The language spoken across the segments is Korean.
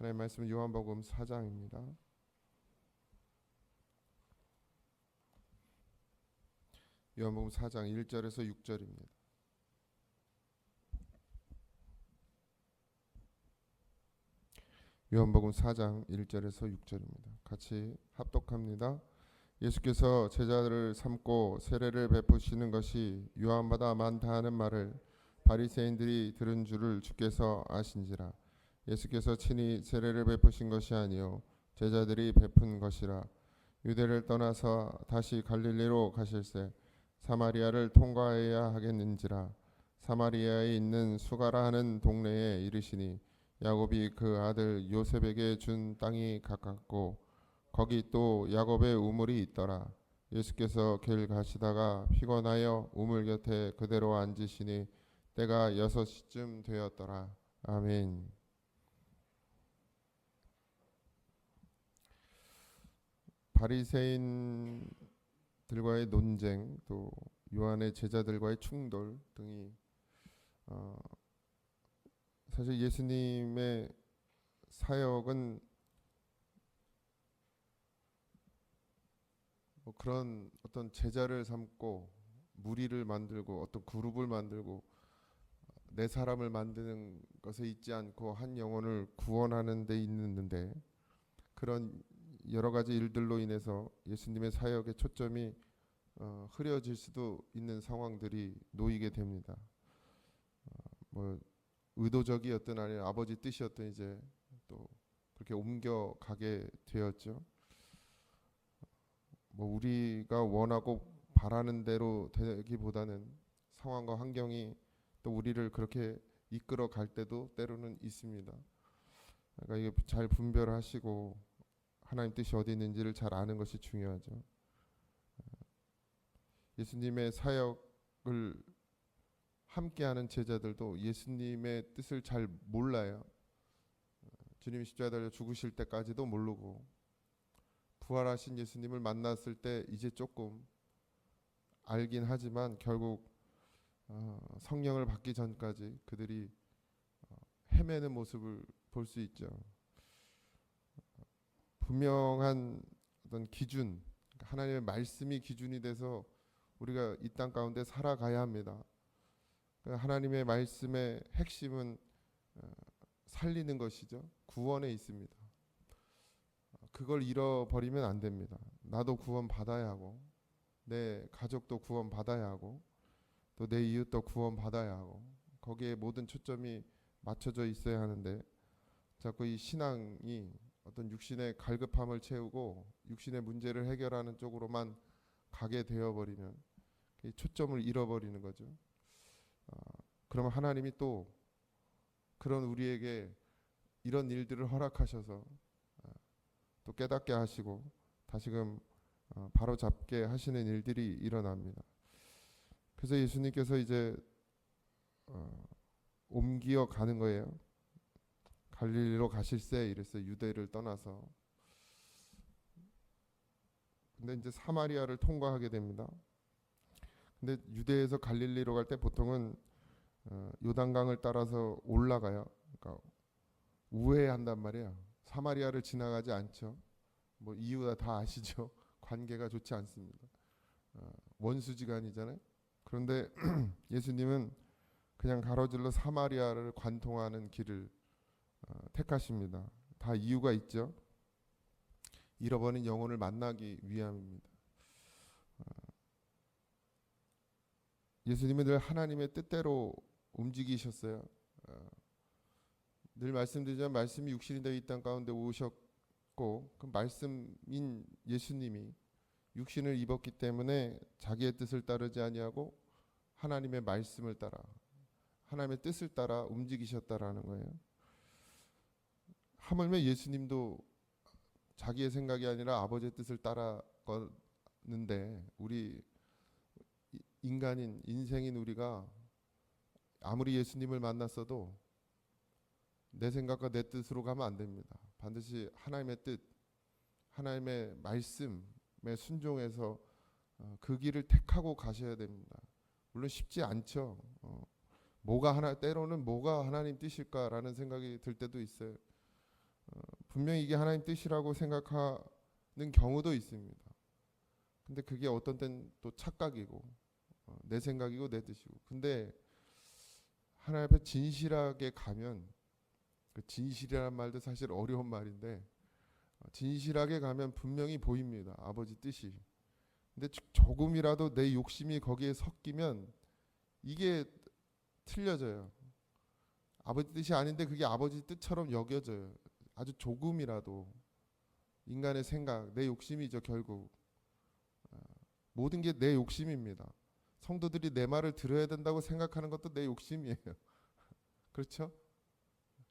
하나님의 말씀은 요한복음 4장입니다. 요한복음 4장 1절에서 6절입니다. 요한복음 4장 1절에서 6절입니다. 같이 합독합니다. 예수께서 제자들을 삼고 세례를 베푸시는 것이 요한보다 많다 하는 말을 바리새인들이 들은 줄을 주께서 아신지라. 예수께서 친히 세례를 베푸신 것이 아니요 제자들이 베푼 것이라. 유대를 떠나서 다시 갈릴리로 가실새 사마리아를 통과해야 하겠는지라. 사마리아에 있는 수가라 하는 동네에 이르시니 야곱이 그 아들 요셉에게 준 땅이 가깝고 거기 또 야곱의 우물이 있더라. 예수께서 길 가시다가 피곤하여 우물 곁에 그대로 앉으시니 때가 6시쯤 되었더라. 아멘. 바리새인들과의 논쟁, 또 요한의 제자들과의 충돌 등이 사실 예수님의 사역은 그런 어떤 제자를 삼고 무리를 만들고 어떤 그룹을 만들고 내 사람을 만드는 것에 있지 않고 한 영혼을 구원하는 데 있는데, 그런 여러 가지 일들로 인해서 예수님의 사역의 초점이 흐려질 수도 있는 상황들이 놓이게 됩니다. 뭐 의도적이었든 아니면 아버지 뜻이었든 이제 또 그렇게 옮겨가게 되었죠. 뭐 우리가 원하고 바라는 대로 되기보다는 상황과 환경이 또 우리를 그렇게 이끌어 갈 때도 때로는 있습니다. 그러니까 이게 잘 분별하시고 하나님 뜻이 어디 있는지를 잘 아는 것이 중요하죠. 예수님의 사역을 함께하는 제자들도 예수님의 뜻을 잘 몰라요. 주님 십자가에 달려 죽으실 때까지도 모르고, 부활하신 예수님을 만났을 때 이제 조금 알긴 하지만 결국 성령을 받기 전까지 그들이 헤매는 모습을 볼 수 있죠. 분명한 어떤 기준, 하나님의 말씀이 기준이 돼서 우리가 이 땅 가운데 살아가야 합니다. 하나님의 말씀의 핵심은 살리는 것이죠. 구원에 있습니다. 그걸 잃어버리면 안 됩니다. 나도 구원 받아야 하고, 내 가족도 구원 받아야 하고, 또 내 이웃도 구원 받아야 하고, 거기에 모든 초점이 맞춰져 있어야 하는데, 자꾸 이 신앙이 어떤 육신의 갈급함을 채우고 육신의 문제를 해결하는 쪽으로만 가게 되어버리면 초점을 잃어버리는 거죠. 그러면 하나님이 또 그런 우리에게 이런 일들을 허락하셔서 또 깨닫게 하시고 다시금 바로 잡게 하시는 일들이 일어납니다. 그래서 예수님께서 이제 옮겨 가는 거예요. 갈릴리로 가실새 이랬어요. 유대를 떠나서. 근데 이제 사마리아를 통과하게 됩니다. 근데 유대에서 갈릴리로 갈 때 보통은 요단강을 따라서 올라가요. 그러니까 우회한단 말이에요. 사마리아를 지나가지 않죠. 뭐 이유 다 아시죠. 관계가 좋지 않습니다. 원수지간이잖아요. 그런데 예수님은 그냥 가로질러 사마리아를 관통하는 길을 택하십니다. 다 이유가 있죠. 잃어버린 영혼을 만나기 위함입니다. 예수님은 늘 하나님의 뜻대로 움직이셨어요. 늘 말씀드리지만 말씀이 육신이 되어 이 땅 가운데 오셨고, 그 말씀인 예수님이 육신을 입었기 때문에 자기의 뜻을 따르지 아니하고 하나님의 말씀을 따라, 하나님의 뜻을 따라 움직이셨다라는 거예요. 하물며 예수님도 자기의 생각이 아니라 아버지의 뜻을 따랐는데, 우리 인간인 인생인 우리가 아무리 예수님을 만났어도 내 생각과 내 뜻으로 가면 안 됩니다. 반드시 하나님의 뜻, 하나님의 말씀에 순종해서 그 길을 택하고 가셔야 됩니다. 물론 쉽지 않죠. 때로는 뭐가 하나님 뜻일까라는 생각이 들 때도 있어요. 분명히 이게 하나님 뜻이라고 생각하는 경우도 있습니다. 근데 그게 어떤 때는 또 착각이고 내 생각이고 내 뜻이고. 근데 하나님 앞에 진실하게 가면, 그 진실이라는 말도 사실 어려운 말인데 진실하게 가면 분명히 보입니다. 아버지 뜻이. 근데 조금이라도 내 욕심이 거기에 섞이면 이게 틀려져요. 아버지 뜻이 아닌데 그게 아버지 뜻처럼 여겨져요. 아주 조금이라도 인간의 생각, 내 욕심이죠. 결국 모든 게 내 욕심입니다. 성도들이 내 말을 들어야 된다고 생각하는 것도 내 욕심이에요. 그렇죠?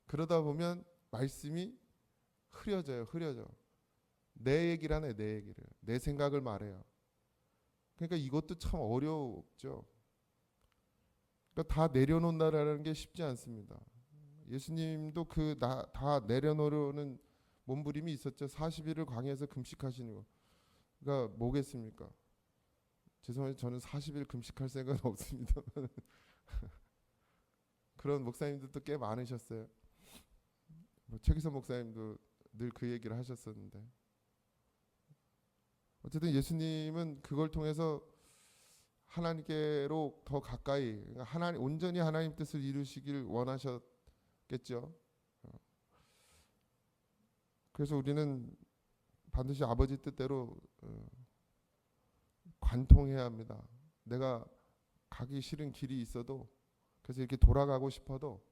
그러다 보면 말씀이 흐려져. 내 얘기를 하네, 내 얘기를. 내 생각을 말해요. 그러니까 이것도 참 어렵죠. 그러니까 다 내려놓는다라는 게 쉽지 않습니다. 예수님도 다 내려놓으려는 몸부림이 있었죠. 40일을 광야에서 금식하시는 거. 그러니까 뭐겠습니까? 죄송해요. 저는 40일 금식할 생각은 없습니다. 그런 목사님들도 꽤 많으셨어요. 최기선 목사님도 늘 그 얘기를 하셨었는데, 어쨌든 예수님은 그걸 통해서 하나님께로 더 가까이, 온전히 하나님 뜻을 이루시길 원하셨겠죠. 그래서 우리는 반드시 아버지 뜻대로 관통해야 합니다. 내가 가기 싫은 길이 있어도, 그래서 이렇게 돌아가고 싶어도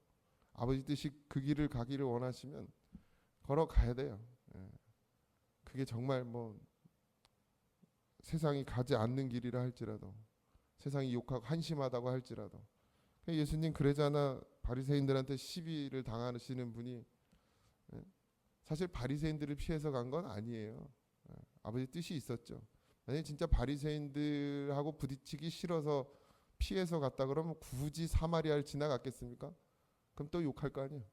아버지 뜻이 그 길을 가기를 원하시면 걸어가야 돼요. 그게 정말 뭐 세상이 가지 않는 길이라 할지라도, 세상이 욕하고 한심하다고 할지라도. 예수님 그러잖아. 바리새인들한테 시비를 당하시는 분이 사실 바리새인들을 피해서 간 건 아니에요. 아버지 뜻이 있었죠. 만약에 진짜 바리새인들하고 부딪히기 싫어서 피해서 갔다 그러면 굳이 사마리아를 지나갔겠습니까? 그럼 또 욕할 거 아니에요.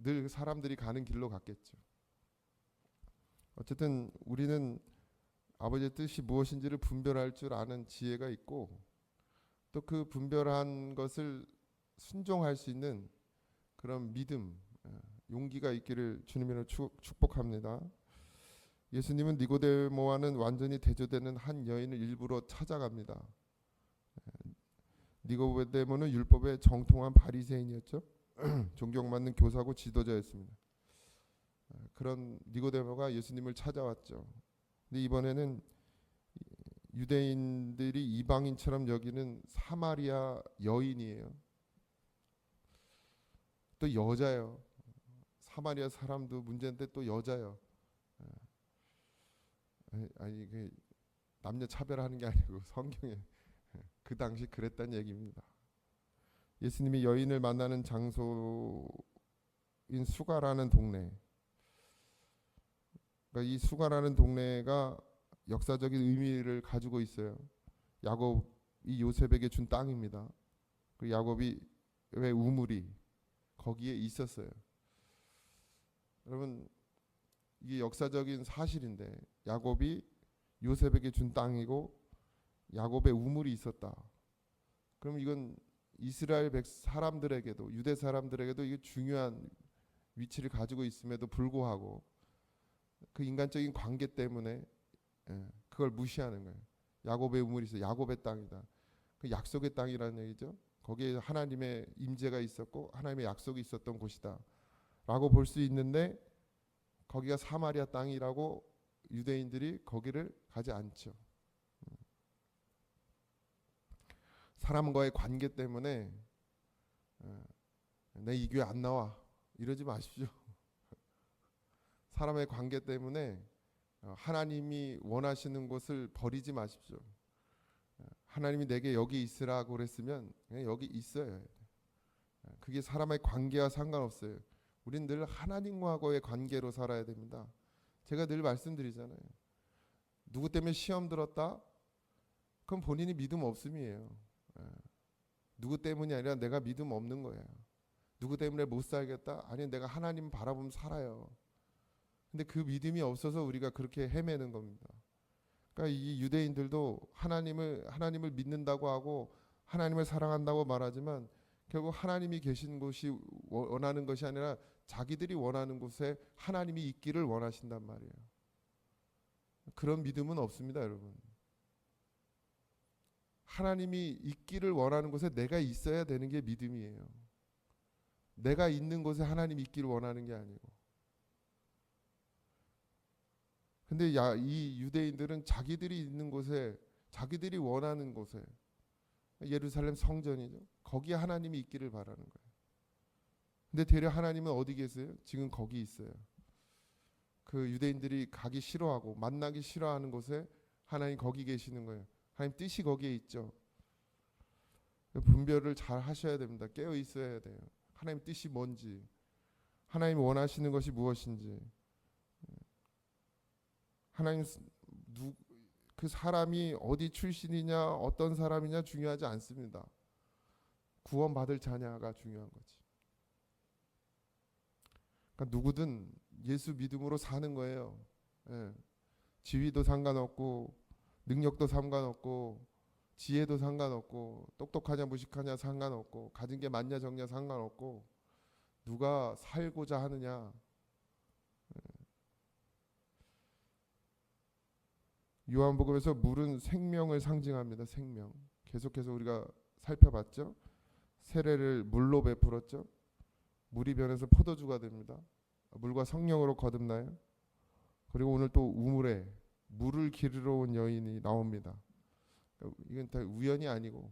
늘 사람들이 가는 길로 갔겠죠. 어쨌든 우리는 아버지의 뜻이 무엇인지를 분별할 줄 아는 지혜가 있고, 또 그 분별한 것을 순종할 수 있는 그런 믿음, 용기가 있기를 주님으로 축복합니다. 예수님은 니고데모와는 완전히 대조되는 한 여인을 일부러 찾아갑니다. 니고데모는 율법의 정통한 바리새인이었죠. 존경받는 교사고 지도자였습니다. 그런 니고데모가 예수님을 찾아왔죠. 근데 이번에는 유대인들이 이방인처럼 여기는 사마리아 여인이에요. 또 여자예요. 사마리아 사람도 문제인데 또 여자예요. 아니 이게 남녀 차별하는 게 아니고 성경에 그 당시 그랬다는 얘기입니다. 예수님이 여인을 만나는 장소인 수가라는 동네. 그러니까 이 수가라는 동네가 역사적인 의미를 가지고 있어요. 야곱이 요셉에게 준 땅입니다. 그 야곱이 왜 우물이 거기에 있었어요. 여러분 이게 역사적인 사실인데, 야곱이 요셉에게 준 땅이고 야곱의 우물이 있었다. 그럼 이건 이스라엘 사람들에게도, 유대 사람들에게도 이게 중요한 위치를 가지고 있음에도 불구하고 그 인간적인 관계 때문에 그걸 무시하는 거예요. 야곱의 우물이 있어, 야곱의 땅이다. 그 약속의 땅이라는 얘기죠. 거기에 하나님의 임재가 있었고 하나님의 약속이 있었던 곳이다 라고 볼 수 있는데, 거기가 사마리아 땅이라고 유대인들이 거기를 가지 않죠. 사람과의 관계 때문에 내 이 교회 안 나와 이러지 마십시오. 사람의 관계 때문에 하나님이 원하시는 곳을 버리지 마십시오. 하나님이 내게 여기 있으라고 그랬으면 그냥 여기 있어요. 그게 사람의 관계와 상관없어요. 우린 늘 하나님과의 관계로 살아야 됩니다. 제가 늘 말씀드리잖아요. 누구 때문에 시험 들었다? 그건 본인이 믿음 없음이에요. 누구 때문이 아니라 내가 믿음 없는 거예요. 누구 때문에 못 살겠다? 아니 내가 하나님 바라보면 살아요. 근데 그 믿음이 없어서 우리가 그렇게 헤매는 겁니다. 그러니까 이 유대인들도 하나님을 믿는다고 하고 하나님을 사랑한다고 말하지만 결국 하나님이 계신 곳이 원하는 것이 아니라 자기들이 원하는 곳에 하나님이 있기를 원하신단 말이에요. 그런 믿음은 없습니다, 여러분. 하나님이 있기를 원하는 곳에 내가 있어야 되는 게 믿음이에요. 내가 있는 곳에 하나님이 있기를 원하는 게 아니고. 근데 이 유대인들은 자기들이 있는 곳에, 자기들이 원하는 곳에, 예루살렘 성전이죠, 거기에 하나님이 있기를 바라는 거예요. 근데 되려 하나님은 어디 계세요? 지금 거기 있어요. 그 유대인들이 가기 싫어하고 만나기 싫어하는 곳에 하나님 거기 계시는 거예요. 하나님 뜻이 거기에 있죠. 분별을 잘 하셔야 됩니다. 깨어 있어야 돼요. 하나님 뜻이 뭔지, 하나님 원하시는 것이 무엇인지. 하나님 그 사람이 어디 출신이냐, 어떤 사람이냐 중요하지 않습니다. 구원받을 자냐가 중요한 거지. 그러니까 누구든 예수 믿음으로 사는 거예요. 예. 지위도 상관없고 능력도 상관없고 지혜도 상관없고 똑똑하냐 무식하냐 상관없고 가진 게 많냐 적냐 상관없고 누가 살고자 하느냐. 요한복음에서 물은 생명을 상징합니다. 생명. 계속해서 우리가 살펴봤죠. 세례를 물로 베풀었죠. 물이 변해서 포도주가 됩니다. 물과 성령으로 거듭나요. 그리고 오늘 또 우물에 물을 기르러 온 여인이 나옵니다. 이건 다 우연이 아니고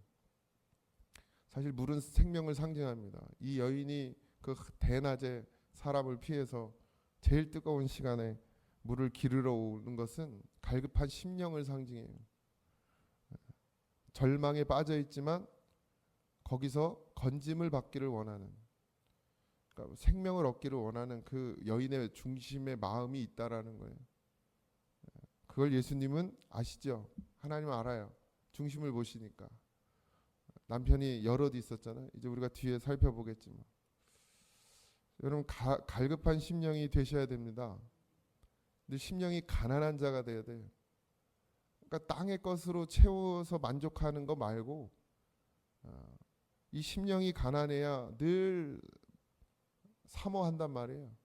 사실 물은 생명을 상징합니다. 이 여인이 그 대낮에 사람을 피해서 제일 뜨거운 시간에 물을 기르러 오는 것은 갈급한 심령을 상징해요. 절망에 빠져 있지만 거기서 건짐을 받기를 원하는, 그러니까 생명을 얻기를 원하는 그 여인의 중심의 마음이 있다라는 거예요. 그걸 예수님은 아시죠? 하나님은 알아요. 중심을 보시니까. 남편이 여럿 있었잖아요. 이제 우리가 뒤에 살펴보겠지만, 여러분 갈급한 심령이 되셔야 됩니다. 근데 심령이 가난한 자가 돼야 돼요. 그러니까 땅의 것으로 채워서 만족하는 거 말고 이 심령이 가난해야 늘 사모한단 말이에요.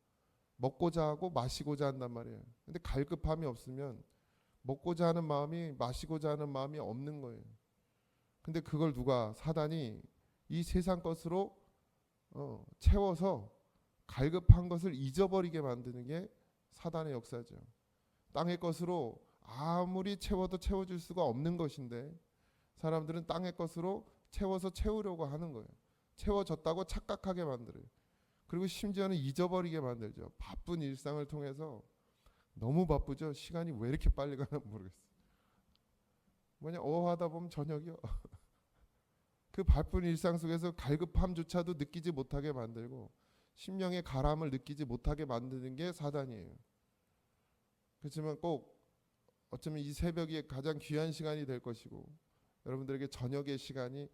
먹고자 하고 마시고자 한단 말이에요. 근데 갈급함이 없으면 먹고자 하는 마음이, 마시고자 하는 마음이 없는 거예요. 근데 그걸 누가, 사단이 이 세상 것으로 채워서 갈급한 것을 잊어버리게 만드는 게 사단의 역사죠. 땅의 것으로 아무리 채워도 채워줄 수가 없는 것인데 사람들은 땅의 것으로 채워서 채우려고 하는 거예요. 채워졌다고 착각하게 만들어요. 그리고 심지어는 잊어버리게 만들죠. 바쁜 일상을 통해서. 너무 바쁘죠. 시간이 왜 이렇게 빨리 가나 모르겠어요. 뭐냐, 하다 보면 저녁이요. 그 바쁜 일상 속에서 갈급함조차도 느끼지 못하게 만들고 심령의 가람을 느끼지 못하게 만드는 게 사단이에요. 그렇지만 꼭 어쩌면 이 새벽이 가장 귀한 시간이 될 것이고 여러분들에게 저녁의 시간이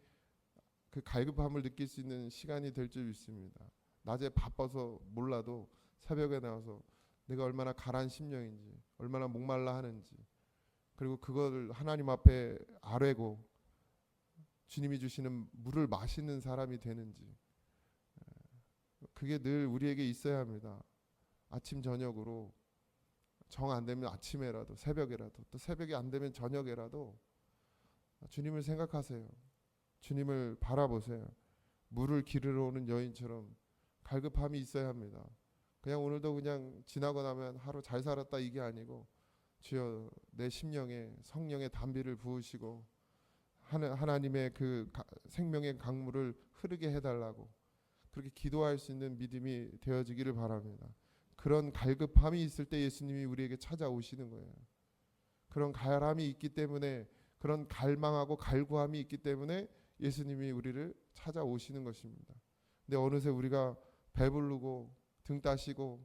그 갈급함을 느낄 수 있는 시간이 될 줄 믿습니다. 낮에 바빠서 몰라도 새벽에 나와서 내가 얼마나 가란 심령인지, 얼마나 목말라 하는지, 그리고 그걸 하나님 앞에 아뢰고 주님이 주시는 물을 마시는 사람이 되는지, 그게 늘 우리에게 있어야 합니다. 아침 저녁으로, 정 안 되면 아침에라도, 새벽에라도, 또 새벽이 안 되면 저녁에라도 주님을 생각하세요. 주님을 바라보세요. 물을 기르러 오는 여인처럼 갈급함이 있어야 합니다. 그냥 오늘도 그냥 지나고 나면 하루 잘 살았다 이게 아니고, 주여 내 심령에 성령의 담비를 부으시고 하나님의 그 생명의 강물을 흐르게 해달라고 그렇게 기도할 수 있는 믿음이 되어지기를 바랍니다. 그런 갈급함이 있을 때 예수님이 우리에게 찾아오시는 거예요. 그런 갈함이 있기 때문에, 그런 갈망하고 갈구함이 있기 때문에 예수님이 우리를 찾아오시는 것입니다. 근데 어느새 우리가 배부르고 등 따시고,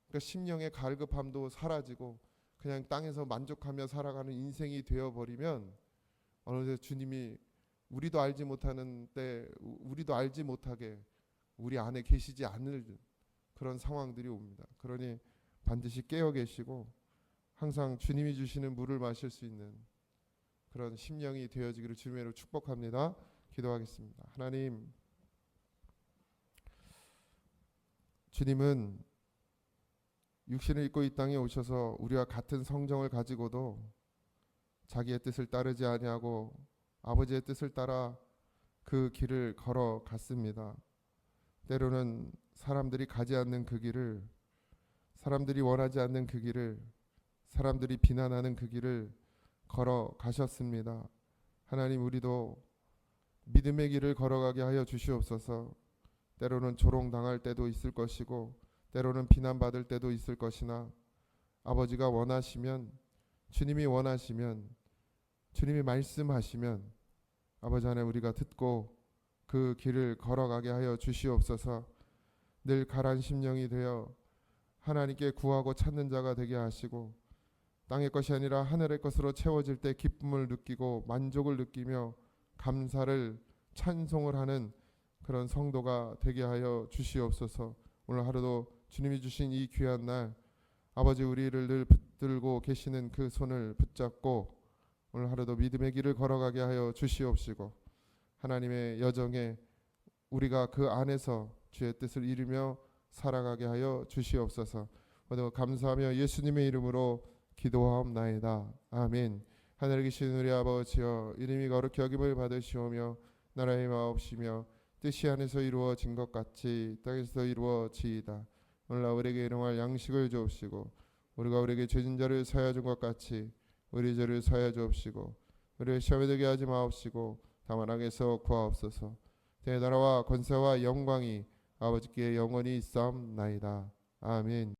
그러니까 심령의 갈급함도 사라지고 그냥 땅에서 만족하며 살아가는 인생이 되어버리면 어느새 주님이 우리도 알지 못하는 때, 우리도 알지 못하게 우리 안에 계시지 않을 그런 상황들이 옵니다. 그러니 반드시 깨어 계시고 항상 주님이 주시는 물을 마실 수 있는 그런 심령이 되어지기를 주님으로 축복합니다. 기도하겠습니다. 하나님, 주님은 육신을 입고 이 땅에 오셔서 우리와 같은 성정을 가지고도 자기의 뜻을 따르지 아니하고 아버지의 뜻을 따라 그 길을 걸어갔습니다. 때로는 사람들이 가지 않는 그 길을, 사람들이 원하지 않는 그 길을, 사람들이 비난하는 그 길을 걸어가셨습니다. 하나님, 우리도 믿음의 길을 걸어가게 하여 주시옵소서. 때로는 조롱당할 때도 있을 것이고 때로는 비난받을 때도 있을 것이나 아버지가 원하시면, 주님이 원하시면, 주님이 말씀하시면 아버지 하나님, 우리가 듣고 그 길을 걸어가게 하여 주시옵소서. 늘 가라앉은 심령이 되어 하나님께 구하고 찾는 자가 되게 하시고 땅의 것이 아니라 하늘의 것으로 채워질 때 기쁨을 느끼고 만족을 느끼며 감사를, 찬송을 하는 그런 성도가 되게 하여 주시옵소서. 오늘 하루도 주님이 주신 이 귀한 날, 아버지 우리를 늘 붙들고 계시는 그 손을 붙잡고 오늘 하루도 믿음의 길을 걸어가게 하여 주시옵시고 하나님의 여정에 우리가 그 안에서 주의 뜻을 이루며 살아가게 하여 주시옵소서. 모두 감사하며 예수님의 이름으로 기도하옵나이다. 아멘. 하늘에 계신 우리 아버지여, 이름이 거룩히 여김을 받으시오며 나라의 마옵시며 뜻이 하늘에서 이루어진 것 같이 땅에서 이루어지이다. 오늘 우리에게 일용할 양식을 주옵시고 우리가 우리에게 죄진 자를 사하여 준 것 같이 우리 죄를 사하여 주옵시고 우리를 시험에 들게 하지 마옵시고 다만 악에서 구하옵소서. 대나라와 권세와 영광이 아버지께 영원히 있사옵나이다. 아멘.